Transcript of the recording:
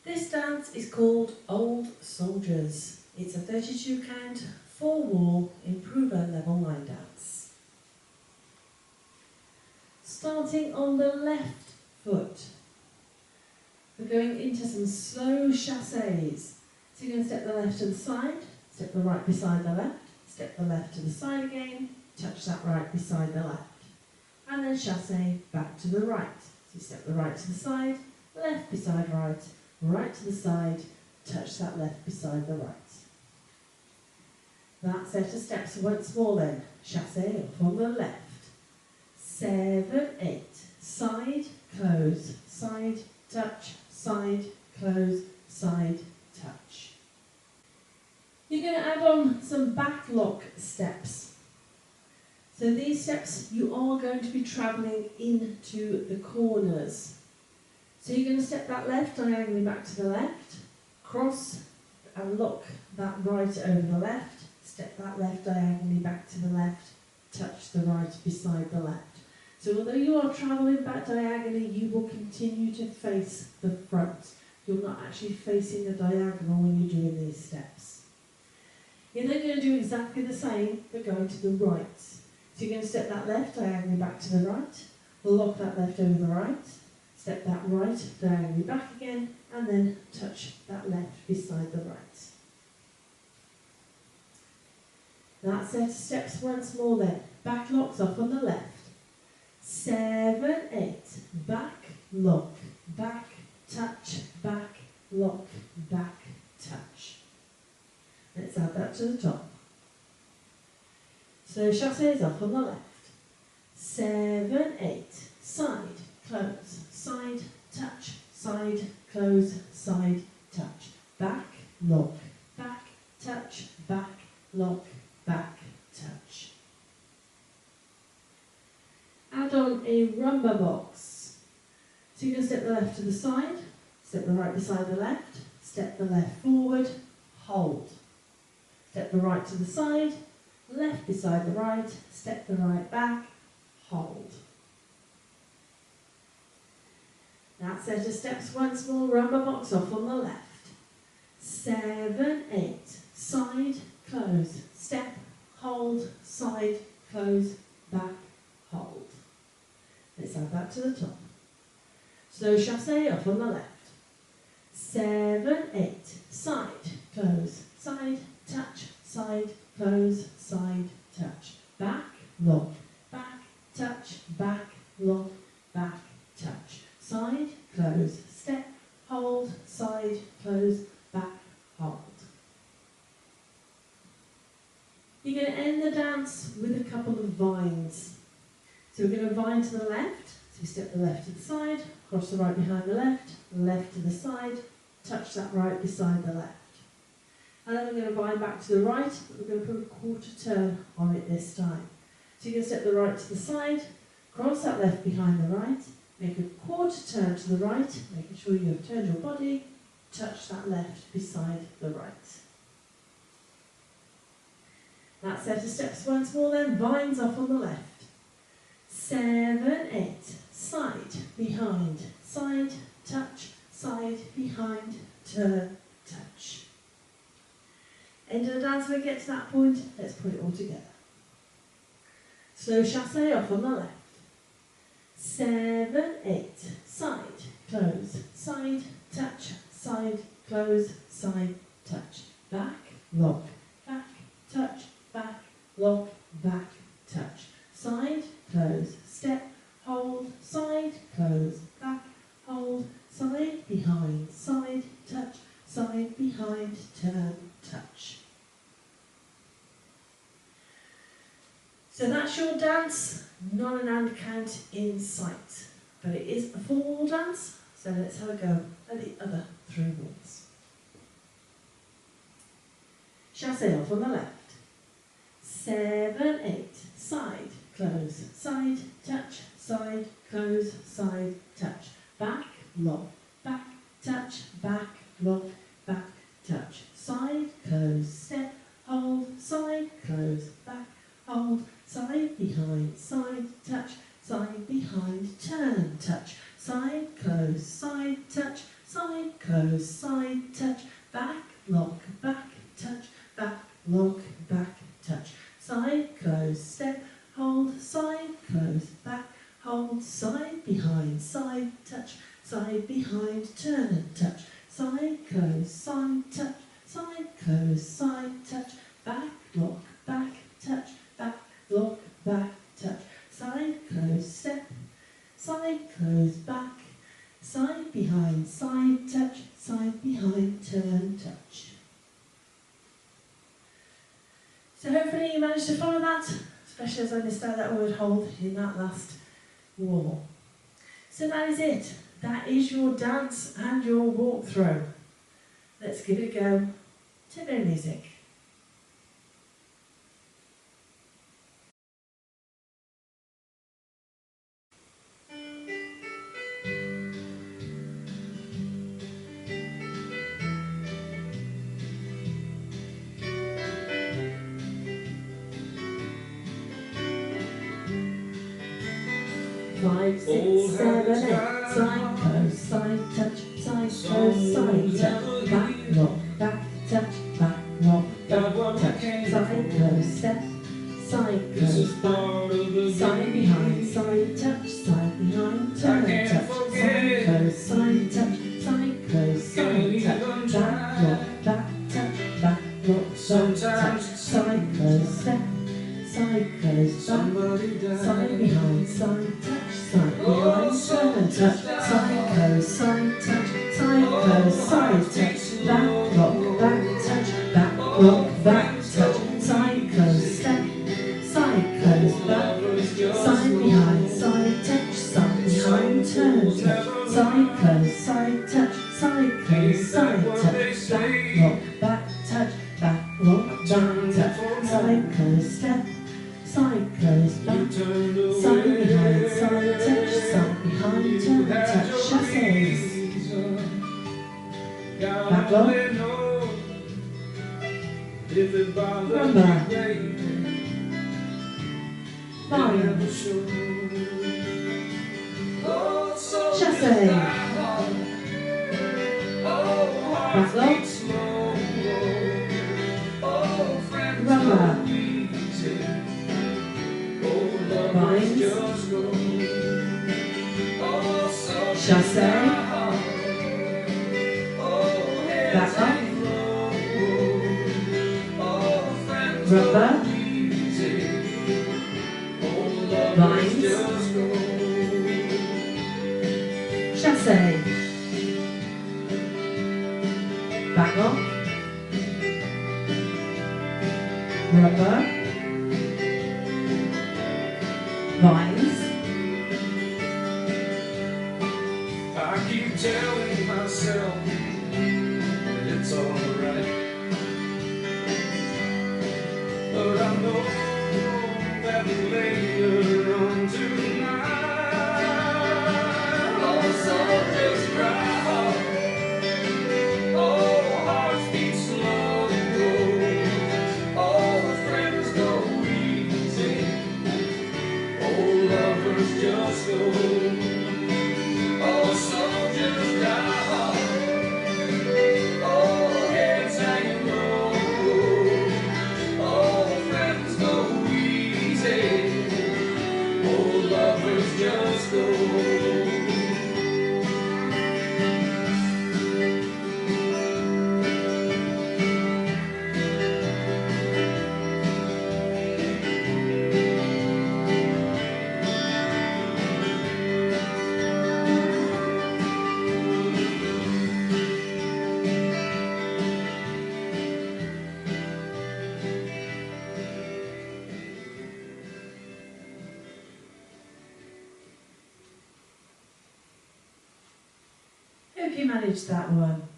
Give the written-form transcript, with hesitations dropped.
This dance is called Old Soldiers. It's a 32 count, 4-wall, improver level line dance. Starting on the left foot, we're going into some slow chassés. So you're going to step the left to the side, step the right beside the left, step the left to the side again, touch that right beside the left, and then chassé back to the right. So you step the right to the side, left beside right, right to the side, touch that left beside the right. That set of steps once more then. Chassé off on the left. 7, 8. Side, close, side, touch, side, close, side, touch. You're going to add on some back lock steps. So these steps you are going to be travelling into the corners. So you're going to step that left diagonally back to the left, cross and lock that right over the left, step that left diagonally back to the left, touch the right beside the left. So although you are travelling back diagonally, you will continue to face the front. You're not actually facing the diagonal when you're doing these steps. You're then going to do exactly the same, but going to the right. So you're going to step that left diagonally back to the right, lock that left over the right, step that right diagonally back again, and then touch that left beside the right. That set of steps once more then. Back locks off on the left. 7, 8. Back, lock, back, touch, back, lock, back, touch. Let's add that to the top. So chassé is off on the left. 7, 8. Side, close, side, touch, side, close, side, touch. Back, lock, back, touch, back, lock, back, touch. Add on a rumba box. So you're going to step the left to the side, step the right beside the left, step the left forward, hold. Step the right to the side, left beside the right, step the right back, hold. That set of steps once more, rumba box off on the left. 7, 8, side, close, step, hold, side, close, back, hold. Let's add that to the top. So chassé off on the left. 7, 8, side, close, side, touch, side, close, side, touch. Back, lock, back, touch, back, lock, back, touch. Side, close, step, hold, side, close, back, hold. You're going to end the dance with a couple of vines. So we're going to vine to the left, so you step the left to the side, cross the right behind the left, left to the side, touch that right beside the left. And then we're going to vine back to the right, but we're going to put a quarter turn on it this time. So you're going to step the right to the side, cross that left behind the right, make a quarter turn to the right, making sure you have turned your body, touch that left beside the right. That set of steps once more then, vines off on the left. 7, 8, side, behind, side, touch, side, behind, turn, touch. End of the dance, when we get to that point, let's put it all together. Slow chassé off on the left. 7, 8, side, close, side, touch, side, close, side, touch. Back, lock, back, touch, back, lock, back, touch. Side, close, step, hold, side, close, back, hold, side, behind, side, touch, side, behind, turn, touch. So that's your dance, not an and count in sight, but it is a 4-wall dance, so let's have a go at the other 3 walls. Chassé off on the left. 7, 8, side, close, side, touch, side, close, side, touch. Back, lock, back, touch, back, lock, back, touch. Side, close, step, hold, side, close, back, hold, side, behind, side, touch, side, behind, turn, touch. Side, close, touch, side, close, side, behind, side, touch, side, behind, turn and touch, side, close, side, touch, side, close, side, touch, back, lock, back, touch, back, lock, back, touch, side, close, step, side, close, back, side, behind, side, touch, side, behind, turn, touch. So hopefully you managed to follow that, especially as I missed out that word hold in that last wall. So that is it. That is your dance and your walkthrough. Let's give it a go to no music. 5, 6, 7, 8. Side, close, side, touch, side, close, side, touch, back, rock, back, touch, back, rock, back, touch, side, close, step, side, close, back, side, behind, side, touch, side, behind, turn, touch, side, close, side, touch, side, close, side, touch, back, rock, back, touch, back, rock, side, touch, side, close, step, side, close, back, side, behind, side, touch, side, behind, turn and touch, side, close, side, touch, side, close, side, touch, back, rock, back, touch, back, rock, back, touch, side, close, step, side, close, back, side, behind, side, touch, side, behind, turn, touch, side, close, side, touch, side, close, side, touch, back, rock, back, touch, back, rock, back, touch, side, close, step, side, close, back, side, behind, side, touch, side, behind, turn, touch, chassés. Back lock. Rumba. Line. Chassé. Back lock. Rumba. Lines, chassé, back up, rubber, lines, chassé, back up, rubber, lines. I keep telling myself that it's alright, but I know that later on tonight, oh, so just cry hard, oh, hearts beat slow, oh, friends go easy, oh, lovers just go. Oh, soldiers die hard. Oh, heads hanging low. Oh, friends go easy. Oh, lovers just go. Hope you managed that one.